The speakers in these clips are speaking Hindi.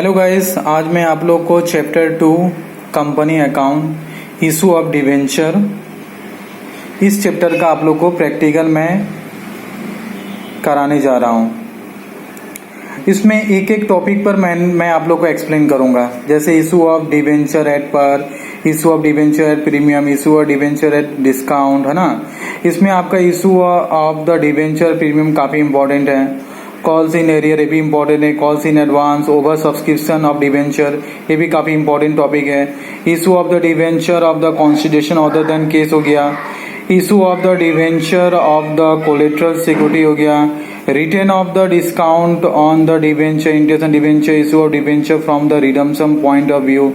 हेलो गाइस, आज मैं आप लोग को chapter 2 company account issue of debenture इस चैप्टर का आप लोग को प्रैक्टिकल में कराने जा रहा हूँ। इसमें एक एक टॉपिक पर मैं आप लोग को एक्सप्लेन करूँगा, जैसे इशू ऑफ डिवेंचर एट पर, issue of debenture at premium, issue of debenture at discount, है ना। इसमें आपका issue of the debenture premium काफ़ी इंपॉर्टेंट है। कॉल्स इन एरियर ये भी इंपॉर्टेंट है। Calls in advance, over subscription of debenture ये भी काफ़ी इंपॉर्टेंट टॉपिक है। Issue of the debenture of the constitution other than case हो गया। Issue of the debenture of the collateral security हो गया। Return of the discount on the debenture, interest on debenture, issue of debenture from the redemption point of view,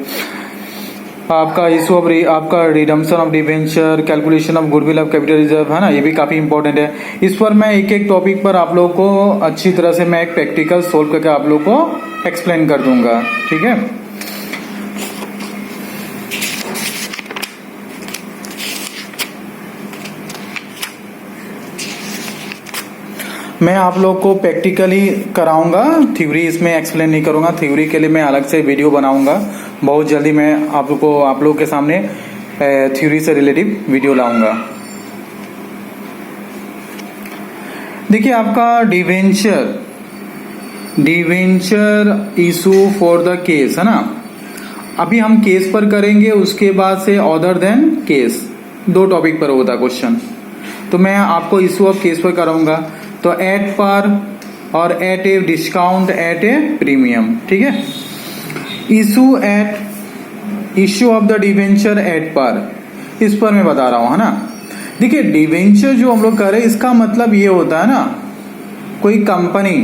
आपका इशू ऑफ आपका redemption of debenture, calculation of goodwill of capital reserve, है ना, ये भी काफी इंपॉर्टेंट है। इस पर मैं एक एक टॉपिक पर आप लोग को अच्छी तरह से मैं एक प्रैक्टिकल सोल्व करके आप लोग को एक्सप्लेन कर दूंगा, ठीक है। मैं आप लोग को प्रैक्टिकली कराऊंगा, थ्योरी इसमें एक्सप्लेन नहीं करूंगा। थ्योरी के लिए मैं अलग से वीडियो बनाऊंगा, बहुत जल्दी मैं आप लोगों के सामने थ्योरी से रिलेटिव वीडियो लाऊंगा। देखिए, आपका debenture issue for the case, है ना। अभी हम केस पर करेंगे, उसके बाद से अदर देन केस, दो टॉपिक पर होता क्वेश्चन। तो मैं आपको इशू ऑफ केस पर कराऊंगा, तो एट पर और at a discount at a premium, ठीक है। Issue of the debenture at par, इस पर मैं बता रहा हूं, है ना। देखिए, डिवेंचर जो हम लोग करें, इसका मतलब ये होता है ना, कोई कंपनी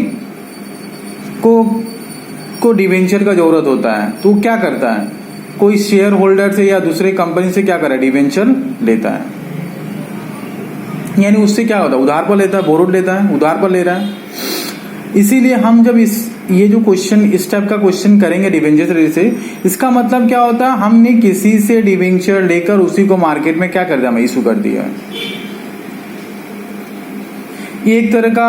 को डिवेंचर का जरूरत होता है, तो क्या करता है, कोई शेयर होल्डर से या दूसरे कंपनी से क्या करे, डिवेंचर लेता है। यानी उससे क्या होता है, उधार पर लेता है, बोरोड लेता है, उधार पर ले रहा है। इसीलिए हम जब ये जो क्वेश्चन, इस टाइप का क्वेश्चन करेंगे डिवेंचर से, इसका मतलब क्या होता है, हमने किसी से डिवेंचर लेकर उसी को मार्केट में क्या कर दिया, हमें इशू कर दिया। ये एक तरह का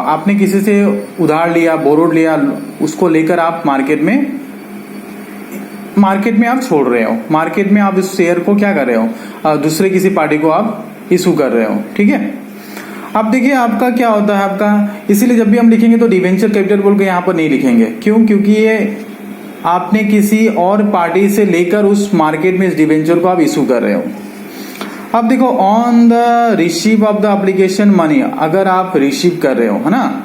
आपने किसी से उधार लिया, बोरोड लिया, उसको लेकर आप मार्केट में आप छोड़ रहे हो। मार्केट में आप इस शेयर को क्या कर रहे हो, दूसरे किसी पार्टी को आप इशू कर रहे हो, ठीक है। अब देखिए, आपका क्या होता है, आपका इसीलिए जब भी हम लिखेंगे तो डिवेंचर कैपिटल बोल के यहाँ पर नहीं लिखेंगे। क्यों? क्योंकि ये आपने किसी और पार्टी से लेकर उस मार्केट में इस डिवेंचर को आप इशू कर रहे हो। अब देखो, on the receive of the application money, अगर आप रिसीव कर रहे हो, है ना,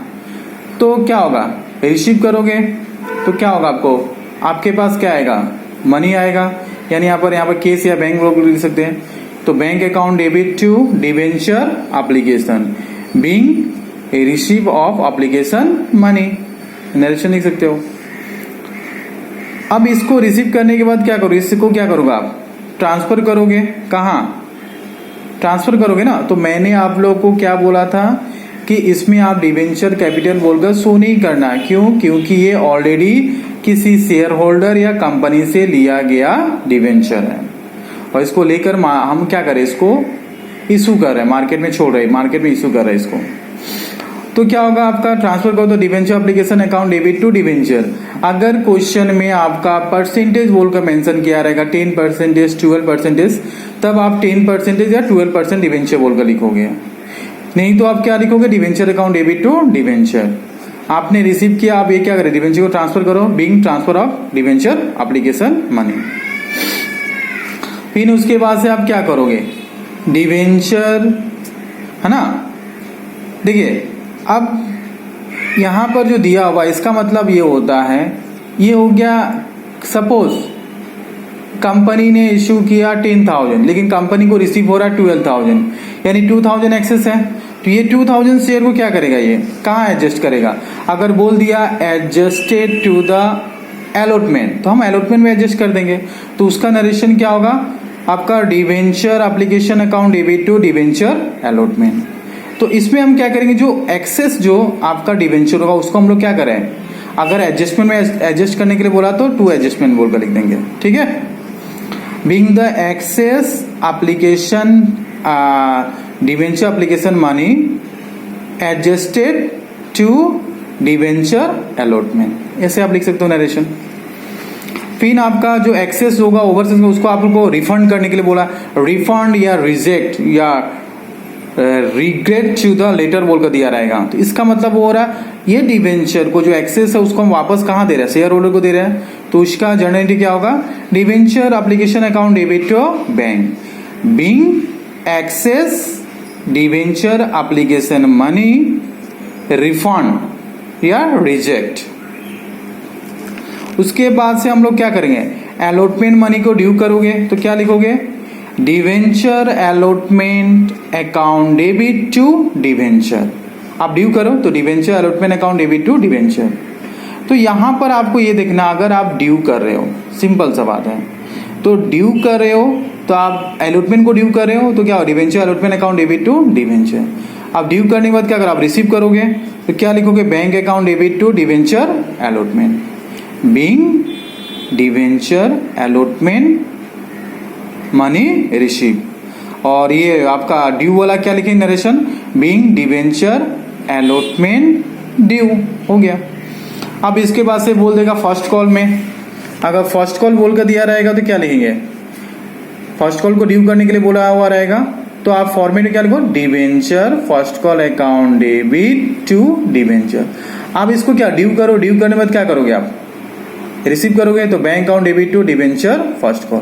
तो क्या होगा, रिसीव करोगे तो क्या होगा, आपके पास क्या आएगा, मनी आएगा। यानी यहाँ पर केस या बैंक लोग लिख सकते हैं। तो bank account debit to debenture application being a receive of application money, narration लिख सकते हो। अब इसको रिसीव करने के बाद क्या करोगे, इसको क्या करोगे, आप ट्रांसफर करोगे। कहाँ ट्रांसफर करोगे ना। तो मैंने आप लोग को क्या बोला था कि इसमें आप डिवेंचर कैपिटल बोलकर शो नहीं करना। क्यों? क्योंकि ये ऑलरेडी किसी शेयर होल्डर या कंपनी से लिया गया डिवेंचर है, और इसको लेकर हम क्या करें, इसको इशू कर रहे हैं, मार्केट में छोड़ रहे हैं, मार्केट में इशू कर रहे हैं इसको। तो क्या होगा, आपका ट्रांसफर करो तो debenture application account debit to debenture. अगर क्वेश्चन में आपका परसेंटेज बोलकर मेंशन किया रहेगा 10%, 12%, तब आप 10% या 12% डिवेंचर बोलकर लिखोगे। नहीं तो आप क्या लिखोगे, debenture account debit to debenture. आपने रिसीव किया, आप ये क्या करें, डिवेंचर को ट्रांसफर करो, being transfer of debenture application money. फिर उसके बाद से आप क्या करोगे, डिवेंचर, है ना। देखिए, अब यहां पर जो दिया हुआ, इसका मतलब ये होता है, ये हो गया, सपोज कंपनी ने इश्यू किया 10,000, लेकिन कंपनी को रिसीव हो रहा है 12,000, यानी 2,000 एक्सेस है। तो ये 2,000 शेयर को क्या करेगा, ये कहाँ एडजस्ट करेगा। अगर बोल दिया एडजस्टेड टू द अलॉटमेंट, तो हम अलॉटमेंट में एडजस्ट कर देंगे। तो उसका नरेशन क्या होगा, आपका debenture application account debit to debenture allotment. तो इसमें हम क्या करेंगे, जो एक्सेस जो आपका डिवेंचर होगा उसको हम लोग क्या करें, अगर एडजस्टमेंट में एडजस्ट करने के लिए बोला तो टू एडजस्टमेंट बोलकर लिख देंगे, ठीक है। Being the excess application debenture application money adjusted to debenture allotment, ऐसे आप लिख सकते हो नरेशन। फिर आपका जो एक्सेस होगा ओवरसेस में उसको आप लोग को रिफंड करने के लिए बोला, रिफंड या रिजेक्ट या रिग्रेट टू द लेटर बोलकर दिया रहेगा। तो इसका मतलब वो हो रहा है ये डिवेंचर को जो एक्सेस है उसको हम वापस कहाँ दे रहे हैं, शेयर होल्डर को दे रहे हैं। तो उसका जर्नल एंट्री क्या होगा, debenture application account debit to bank, being excess debenture application money refund या रिजेक्ट। उसके बाद से हम लोग क्या करेंगे, अलॉटमेंट मनी को ड्यू करोगे तो क्या लिखोगे, debenture allotment account debit to debenture. आप ड्यू करो तो debenture allotment account debit to debenture. तो यहां पर आपको ये देखना, अगर आप ड्यू कर रहे हो, सिंपल सा बात है, तो ड्यू कर रहे हो तो आप अलॉटमेंट को ड्यू कर रहे हो तो क्या हो, debenture allotment account debit to debenture. आप ड्यू करने के बाद क्या, अगर आप रिसीव करोगे तो क्या लिखोगे, bank account debit to debenture allotment, being debenture allotment money receive. और ये आपका ड्यू वाला क्या लिखेंगे narration, being debenture allotment due, हो गया। अब इसके बाद से बोल देगा फर्स्ट कॉल में, अगर फर्स्ट कॉल बोल कर दिया रहेगा तो क्या लिखेंगे, फर्स्ट कॉल को ड्यू करने के लिए बोला हुआ रहेगा तो आप फॉर्मेट में क्या लिखो, debenture first call account debit to debenture. आप इसको क्या ड्यू करो, ड्यू करने के बाद क्या करोगे, आप रिसीव करोगे तो bank account debit to debenture first call.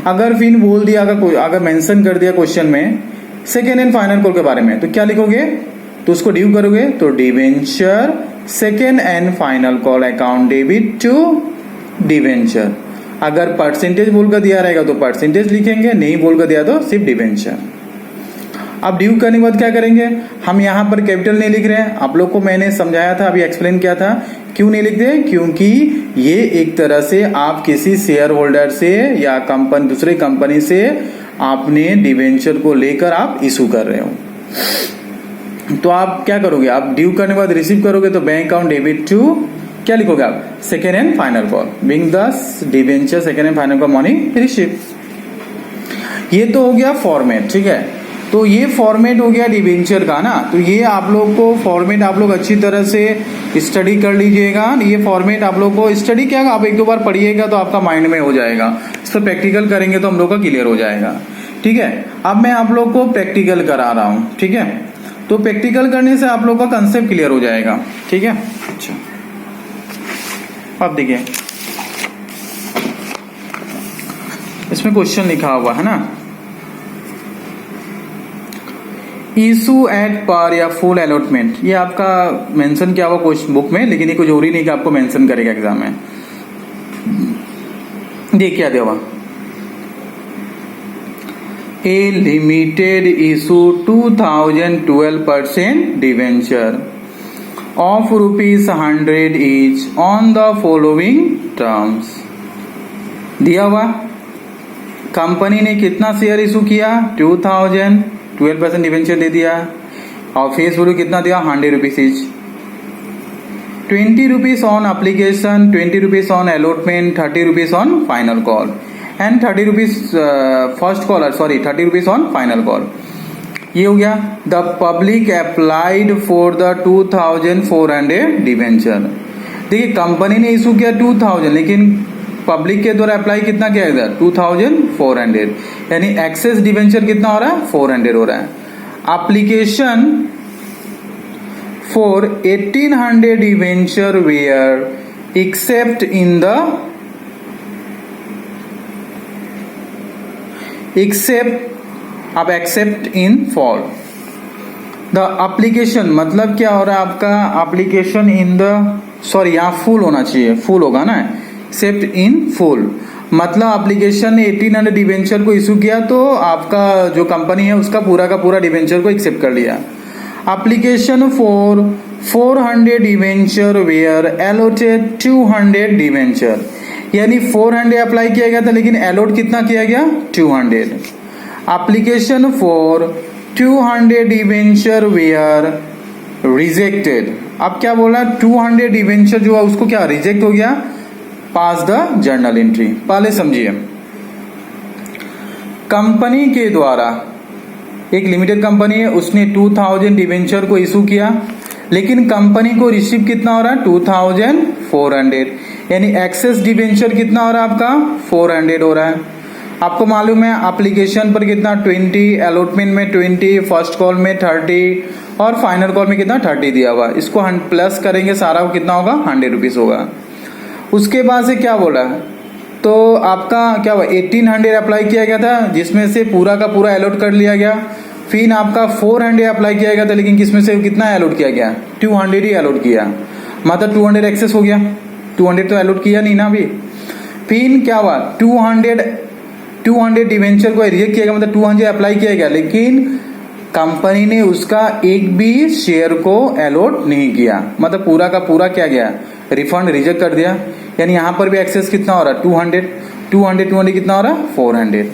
अगर फिर बोल दिया, अगर मेंशन कर दिया क्वेश्चन में सेकेंड एंड फाइनल कॉल के बारे में तो क्या लिखोगे, तो उसको ड्यू करोगे तो debenture second and final call account debit to debenture. अगर परसेंटेज बोलकर दिया रहेगा तो परसेंटेज लिखेंगे, नहीं बोलकर दिया तो सिर्फ डिवेंचर। अब ड्यू करने के बाद क्या करेंगे, हम यहाँ पर कैपिटल नहीं लिख रहे हैं, आप लोग को मैंने समझाया था, अभी एक्सप्लेन किया था क्यों नहीं लिखते, क्योंकि ये एक तरह से आप किसी शेयर होल्डर से या कंपनी दूसरे कंपनी से आपने डिवेंचर को लेकर आप इशू कर रहे हो। तो आप क्या करोगे, आप ड्यू करने के बाद रिसीव करोगे तो बैंक अकाउंट डेबिट टू क्या लिखोगे आप, second and final call, being the debenture second and final call money receive. ये तो हो गया फॉर्मेट, ठीक है। तो ये फॉर्मेट हो गया डिवेंचर का ना, तो ये आप लोग को फॉर्मेट आप लोग अच्छी तरह से स्टडी कर लीजिएगा। ये फॉर्मेट आप लोग को स्टडी क्या, आप एक दो बार पढ़िएगा तो आपका माइंड में हो जाएगा, इस पर प्रैक्टिकल करेंगे तो हम लोग का क्लियर हो जाएगा, ठीक है। अब मैं आप लोग को प्रैक्टिकल करा रहा हूँ, ठीक है। तो प्रैक्टिकल करने से आप लोग का कंसेप्ट क्लियर हो जाएगा, ठीक है। अच्छा, अब देखिए इसमें क्वेश्चन लिखा हुआ है ना, इशू एट पर या फुल अलॉटमेंट, ये आपका मेंशन किया हुआ क्वेश्चन बुक में, लेकिन ये कुछ जरूरी नहीं कि आपको मेंशन करेगा एग्जाम में। देखिए क्या दिया हुआ, a limited issue 2012% debenture of ₹100 each on the following terms. दिया हुआ कंपनी ने कितना शेयर इशू किया, 2000, 12% डिवेंचर दे दिया, और फेस वैल्यू कितना दिया, ₹100 each, ₹20 on application, ₹20 on allotment, ₹30 on final call and ₹30 first call, sorry ₹30 on final call. ये हो गया। The public applied for the 2400 debenture. देखिए कंपनी ने इशू किया 2000, लेकिन पब्लिक के द्वारा अप्लाई कितना किया इधर 2400, यानी एक्सेस डिवेंचर कितना हो रहा है, 400 हो रहा है। Application for 1800 debenture were accept in the अब accept in fall the application, मतलब क्या हो रहा है आपका एप्लीकेशन इन द, सॉरी यहाँ फुल होना चाहिए, फुल होगा ना, एक्सेप्ट इन फुल, मतलब एप्लीकेशन ने 1800 डिवेंचर को इशू किया तो आपका जो कंपनी है उसका पूरा का पूरा डिवेंचर को एक्सेप्ट कर लिया। Application for 400 debenture were allotted 200 debenture, यानी 400 अप्लाई किया गया था लेकिन एलोट कितना किया गया, 200। Application for 200 debenture were rejected, अब क्या बोला, 200 डिवेंचर जो है उसको क्या रिजेक्ट हो गया, पास द जर्नल एंट्री। पहले समझिए, कंपनी के द्वारा, एक लिमिटेड कंपनी है, उसने 2000 डिवेंचर को इशू किया, लेकिन कंपनी को रिसीव कितना हो रहा है 2400, यानी एक्सेस डिवेंचर कितना हो रहा है आपका 400 हो रहा है। आपको मालूम है एप्लीकेशन पर कितना 20, अलॉटमेंट में 20, फर्स्ट कॉल में 30 और फाइनल कॉल में कितना 30 दिया हुआ। इसको प्लस करेंगे सारा को कितना होगा 100 रुपीज होगा। उसके बाद से क्या बोला, तो आपका क्या हुआ 1800 अप्लाई किया गया था, जिसमें से पूरा का पूरा अलॉट कर लिया गया। फिर आपका 400 अप्लाई किया गया था, लेकिन किसमें से कितना अलॉट किया गया 200 ही अलॉट किया, मतलब 200 एक्सेस हो गया, 200 तो अलॉट किया नहीं ना अभी। फिर क्या हुआ 200 डिवेंचर को रिजेक्ट किया गया, मतलब 200 अप्लाई किया गया, लेकिन कंपनी ने उसका एक भी शेयर को अलॉट नहीं किया, मतलब पूरा का पूरा क्या गया रिफंड रिजेक्ट कर दिया। यानी यहाँ पर भी एक्सेस कितना हो रहा है 200 कितना हो रहा है 400।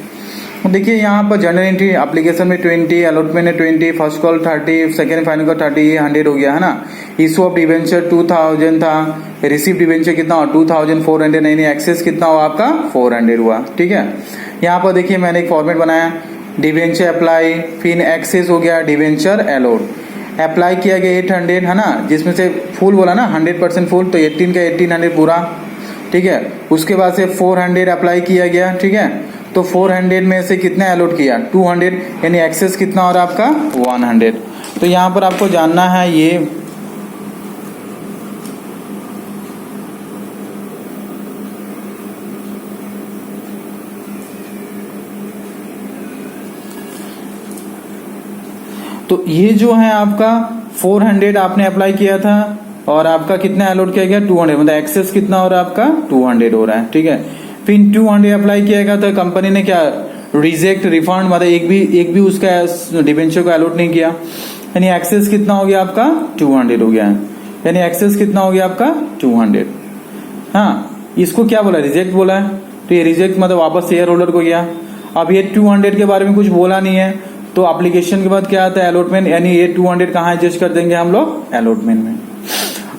देखिए यहाँ पर जनरल एंट्री एप्लीकेशन में 20, अलॉटमेंट में 20, first call 30, second final call 30, ये 100 हो गया है ना। इशू ऑफ डिवेंचर 2000 था, रिसीव डिवेंचर कितना हुआ 2400, नहीं एक्सेस कितना हुआ आपका 400 हुआ। ठीक है, यहाँ पर देखिए मैंने एक फॉर्मेट बनाया, डिवेंचर अप्लाई, फिर एक्सेस हो गया डिवेंचर अलॉट, अप्लाई किया गया 800 है ना, जिसमें से फुल बोला ना 100% फुल, तो 18 का 1800 पूरा। ठीक है, उसके बाद से 400 अप्लाई किया गया। ठीक है, तो 400 में से कितने अलॉट किया 200, यानी एक्सेस कितना हो रहा है आपका 100। तो यहाँ पर आपको जानना है ये तो ये जो है आपका 400 आपने अप्लाई किया था और आपका कितना अलॉट किया गया 200, मतलब एक्सेस कितना हो रहा है आपका 200 हो रहा है। ठीक है, फिर 200 अप्लाई किया गया तो कंपनी ने क्या रिजेक्ट रिफंड, मतलब एक भी उसका डिवेंचर को अलॉट नहीं किया, यानी एक्सेस कितना हो गया आपका 200 हो गया, यानी एक्सेस कितना हो गया आपका 200। हाँ, इसको क्या बोला रिजेक्ट बोला है, तो ये रिजेक्ट मतलब वापस शेयर होल्डर को गया। अब ये 200 के बारे में कुछ बोला नहीं है, तो एप्लीकेशन के बाद क्या आता है अलॉटमेंट, यानी ये 200 कहाँ एडजस्ट कर देंगे हम लोग अलॉटमेंट में।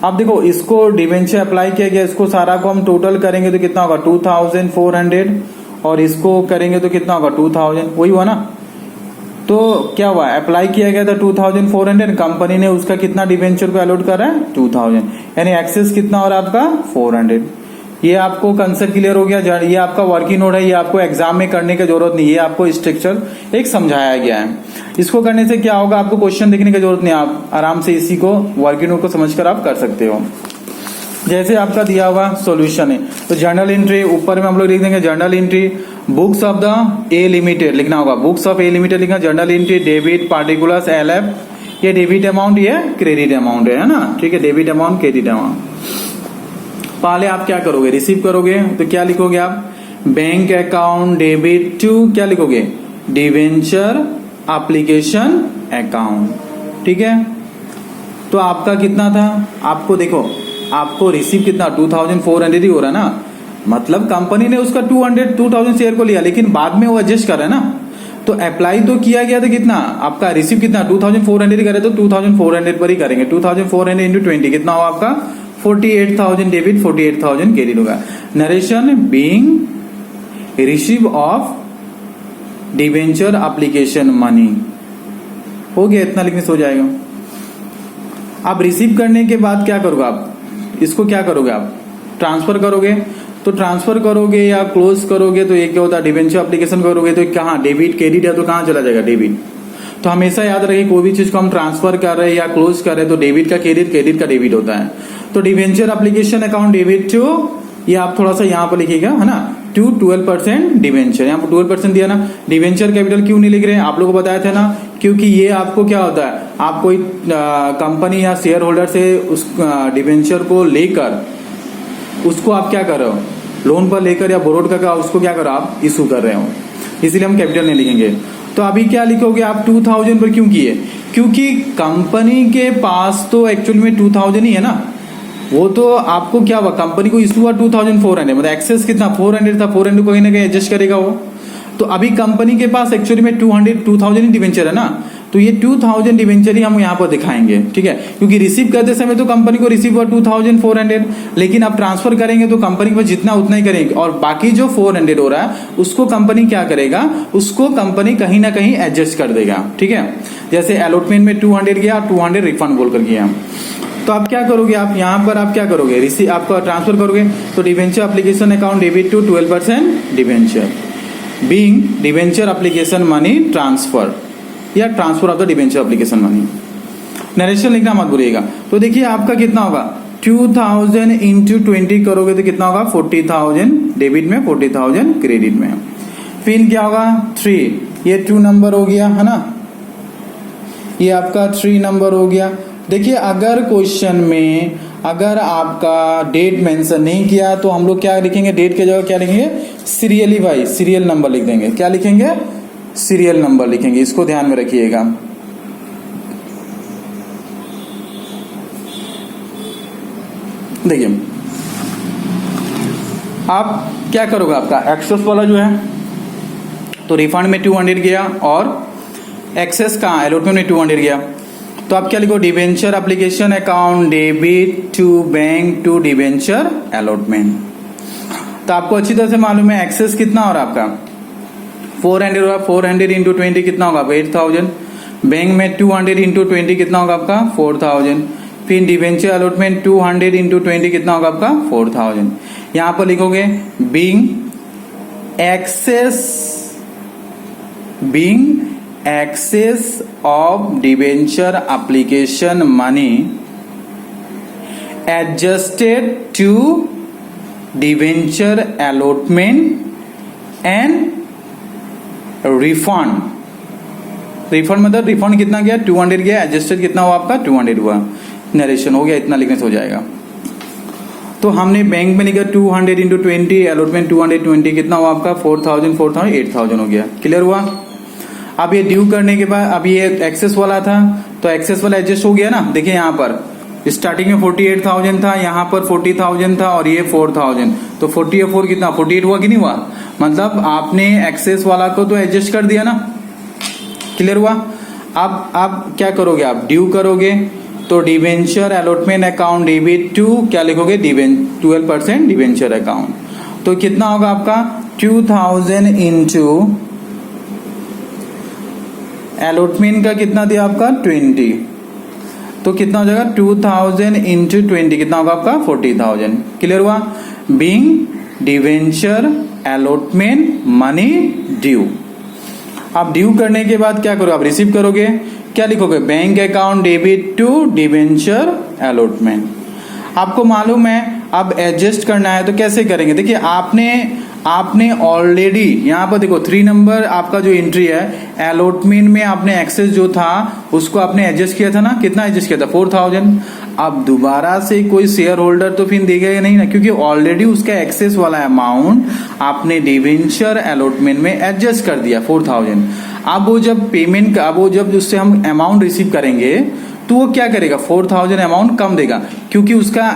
अब देखो इसको डिवेंचर अप्लाई किया गया, इसको सारा को हम टोटल करेंगे तो कितना होगा 2400 और इसको करेंगे तो कितना होगा 2000, वही हुआ ना। तो क्या हुआ अप्लाई किया गया था 2400, कंपनी ने उसका कितना डिवेंचर को अलॉट करा है 2000, यानी एक्सेस कितना हो रहा है आपका 400। ये आपको कंसेप्ट क्लियर हो गया, ये आपका वर्किंग नोट है, ये आपको एग्जाम में करने की जरूरत नहीं है, ये आपको स्ट्रक्चर एक समझाया गया है। इसको करने से क्या होगा, आपको क्वेश्चन देखने की जरूरत नहीं, आप आराम से इसी को वर्किंग नोट को समझकर आप कर सकते हो। जैसे आपका दिया हुआ सॉल्यूशन है, तो जर्नल एंट्री ऊपर में हम लोग लिख देंगे journal entry books of the A limited लिखना होगा, बुक्स ऑफ ए लिमिटेड लिखना, journal entry debit particulars LF, ये डेबिट अमाउंट ये क्रेडिट अमाउंट है ना। ठीक है, डेबिट अमाउंट क्रेडिट अमाउंट। पहले आप क्या करोगे रिसीव करोगे तो क्या लिखोगे आप बैंक अकाउंट डेबिट टू क्या लिखोगे डिवेंचर एप्लीकेशन अकाउंट। ठीक है, तो आपका कितना था, आपको देखो आपको रिसीव कितना 2400 ही हो रहा है ना, मतलब कंपनी ने उसका 2000 शेयर को लिया, लेकिन बाद में वो एडजस्ट कर रहा है ना। तो अप्लाई तो किया गया था कितना, आपका रिसीव कितना 2400 करे, तो 2400 पर ही करेंगे। 2400 इंटू 20 कितना होगा आपका 48,000 डेबिट 48,000 क्रेडिट होगा। Narration being receive of debenture application money हो गया, इतना लिखने से हो जाएगा। आप रिसीव करने के बाद क्या करोगे, आप इसको क्या करोगे, आप ट्रांसफर करोगे, तो ट्रांसफर करोगे या क्लोज करोगे, तो ये क्या होता है डिवेंचर एप्लीकेशन करोगे तो कहाँ डेबिट क्रेडिट है, तो कहाँ चला जाएगा डेबिट। तो हमेशा याद रखिए कोई भी चीज को हम ट्रांसफर कर रहे हैं या क्लोज कर रहे हैं तो डेबिट का क्रेडिट का डेबिट होता है। तो debenture application account debit to, ये आप थोड़ा सा यहाँ पर लिखिएगा है ना, टू 12% डिवेंचर, यहाँ पर 12% दिया ना। डिवेंचर कैपिटल क्यों नहीं लिख रहे हैं, आप लोगों को बताया था ना, क्योंकि ये आपको क्या होता है, आप कोई कंपनी या शेयर होल्डर से उस डिवेंचर को लेकर उसको आप क्या कर रहे हो लोन पर लेकर या बोरोड कर उसको क्या करो आप इशू कर रहे हो, इसीलिए हम कैपिटल नहीं लिखेंगे। तो अभी क्या लिखोगे आप 2000 पर क्यों किए, क्योंकि कंपनी के पास तो एक्चुअली में 2000 ही है ना, वो तो आपको क्या हुआ कंपनी को इशू हुआ 2400, मतलब एक्सेस कितना 400 था, 400 कहीं ना कहीं एडजस्ट करेगा वो। तो अभी कंपनी के पास एक्चुअली में 2000 ही डिवेंचर है ना, तो ये 2000 डिवेंचर ही हम यहाँ पर दिखाएंगे। ठीक है, क्योंकि रिसीव करते समय तो कंपनी को रिसीव हुआ 2400, लेकिन आप ट्रांसफर करेंगे तो कंपनी के पास जितना उतना ही करेंगे, और बाकी जो 400 हो रहा है उसको कंपनी क्या करेगा, उसको कंपनी कहीं ना कहीं एडजस्ट कर देगा। ठीक है, जैसे अलॉटमेंट में 200 गया 200 रिफंड बोल कर गया। तो आप क्या करोगे, आप यहाँ पर आप क्या करोगे, रिसीव आपका ट्रांसफर करोगे, तो debenture application account debit to 12% debenture, being debenture application money transfer या transfer of the debenture application money. Narration लिखना मत भूलिएगा। तो देखिए आपका कितना होगा, 2000 इंटू 20 करोगे तो कितना होगा, 40,000 डेबिट में, 40,000 क्रेडिट में। पिन क्या होगा, 3, ये 2 नंबर हो गया है ना, ये आपका 3 नंबर हो गया। देखिए अगर क्वेश्चन में अगर आपका डेट मेंशन नहीं किया तो हम लोग क्या लिखेंगे, डेट के जगह क्या लिखेंगे, सीरियली वाइज सीरियल नंबर लिख देंगे। क्या लिखेंगे, सीरियल नंबर लिखेंगे, इसको ध्यान में रखिएगा। देखिए आप क्या करोगे, आपका एक्सेस वाला जो है तो रिफंड में 200 गया और एक्सेस का अलॉटमेंट में 200 गया, तो आप क्या लिखो, debenture application account debit to bank to debenture allotment. तो आपको अच्छी तरह से मालूम है एक्सेस कितना हो रहा है आपका 400 होगा, 400 इंटू 20 कितना होगा, 8000। बैंक में 200 इंटू 20 कितना होगा आपका 4000। फिर डिवेंचर अलॉटमेंट 200 इंटू 20 कितना होगा आपका 4000। यहां पर लिखोगे being excess of debenture application money adjusted to debenture allotment and refund मतलब रिफंड कितना गया 200 गया, एडजस्टेड कितना हुआ आपका 200 हुआ। नरेशन हो गया, इतना लिखने से हो जाएगा। तो हमने बैंक में लिखा 200 इंटू 20 अलॉटमेंट 220 कितना हुआ आपका 4000 8000 हो गया। क्लियर हुआ। अब ये ड्यू करने के बाद अब ये एक्सेस वाला था तो एक्सेस वाला एडजस्ट हो गया ना। देखिए यहाँ पर स्टार्टिंग में 48,000 था, यहाँ पर 40,000 था और ये 4,000, तो 40 और 4 कितना 48 हुआ कि नहीं हुआ, मतलब आपने एक्सेस वाला को तो एडजस्ट कर दिया ना। क्लियर हुआ। अब आप क्या करोगे, आप ड्यू करोगे तो debenture allotment account debit to क्या लिखोगे 12% डिवेंचर अकाउंट, तो कितना होगा आपका 2000 इंटू अलॉटमेंट का कितना दिया आपका 20, तो कितना हो जाएगा 2000 इंटू 20 कितना होगा आपका 40,000। क्लियर हुआ। Being debenture allotment money due. आप ड्यू करने के बाद क्या करोगे, आप रिसीव करोगे, क्या लिखोगे bank account debit to debenture allotment. आपको मालूम है अब एडजस्ट करना है तो कैसे करेंगे, देखिए आपने ऑलरेडी यहाँ पर देखो 3 नंबर आपका जो एंट्री है अलॉटमेंट में आपने एक्सेस जो था उसको आपने एडजस्ट किया था ना, कितना एडजस्ट किया था 4000। अब दोबारा से कोई शेयर होल्डर तो फिर देगा नहीं ना, क्योंकि ऑलरेडी उसका एक्सेस वाला अमाउंट आपने डिवेंचर अलॉटमेंट में एडजस्ट कर दिया 4000। अब वो जब पेमेंट का वो जब उससे हम अमाउंट रिसीव करेंगे तो वो क्या करेगा 4000 अमाउंट कम देगा, क्योंकि उसका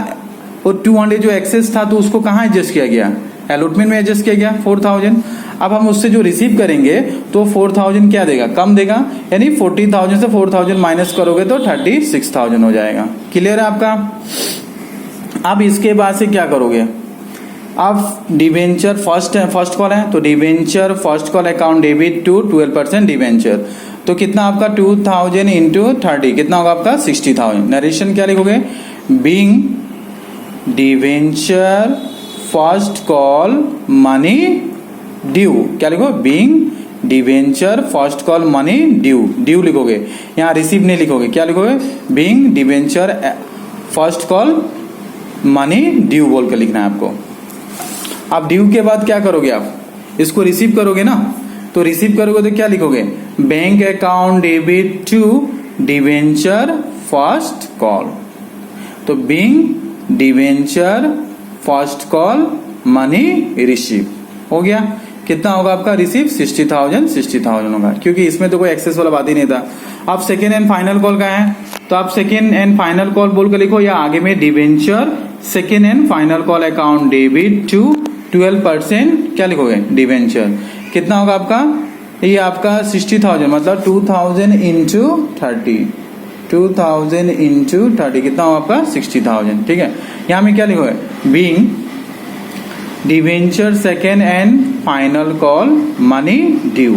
वो 200 जो एक्सेस था तो उसको कहाँ एडजस्ट किया गया, अलॉटमेंट में एडजस्ट किया गया 4000। अब हम उससे जो रिसीव करेंगे तो 4000 क्या देगा, कम देगा, यानी 40,000 से 4000 माइनस करोगे तो 36,000 हो जाएगा। क्लियर है आपका। अब इसके बाद से क्या करोगे, अब डिवेंचर फर्स्ट कॉल है तो debenture first call account debit to 12% debenture, तो कितना आपका 2000 इंटू 30 कितना होगा आपका 60,000। नरेशन क्या लिखोगे, being debenture first call money due, क्या लिखो being debenture first call money due लिखोगे, यहाँ रिसीव नहीं लिखोगे, क्या लिखोगे being debenture first call money due बोल के लिखना है आपको। अब ड्यू के बाद क्या करोगे, आप इसको रिसीव करोगे ना, तो रिसीव करोगे तो क्या लिखोगे bank account debit to debenture first call, तो being debenture first call money receive हो गया। कितना होगा आपका रिसीव 60,000 होगा, क्योंकि इसमें तो कोई एक्सेस वाला बात ही नहीं था। अब सेकेंड एंड फाइनल कॉल का है तो आप सेकेंड एंड फाइनल कॉल बोल के लिखो, या आगे में debenture second and final call account debit to 12% क्या लिखोगे डिवेंचर, कितना होगा आपका, ये आपका 60,000 मतलब 2000 इंटू 30, 2000 इंटू 30 कितना होगा आपका 60,000। ठीक है, यहाँ में क्या लिखोगे being debenture second and final call money due.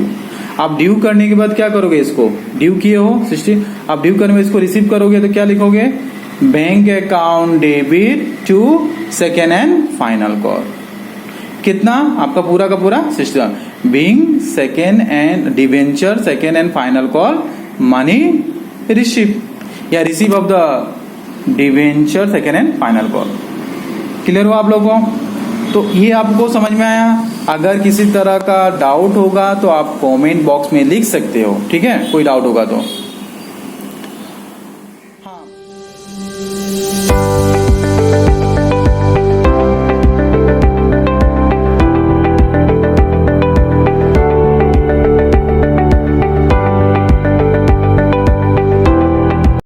अब ड्यू करने के बाद क्या करोगे, इसको ड्यू किए हो 60, अब ड्यू करने में इसको रिसीव करोगे तो क्या लिखोगे bank account debit to second and final call. कितना आपका पूरा का पूरा system being second and debenture second and final call money receive या receive of the debenture second and final call. Clear हुआ आप लोगों को? तो ये आपको समझ में आया? अगर किसी तरह का डाउट होगा तो आप कमेंट बॉक्स में लिख सकते हो, ठीक है, कोई डाउट होगा तो।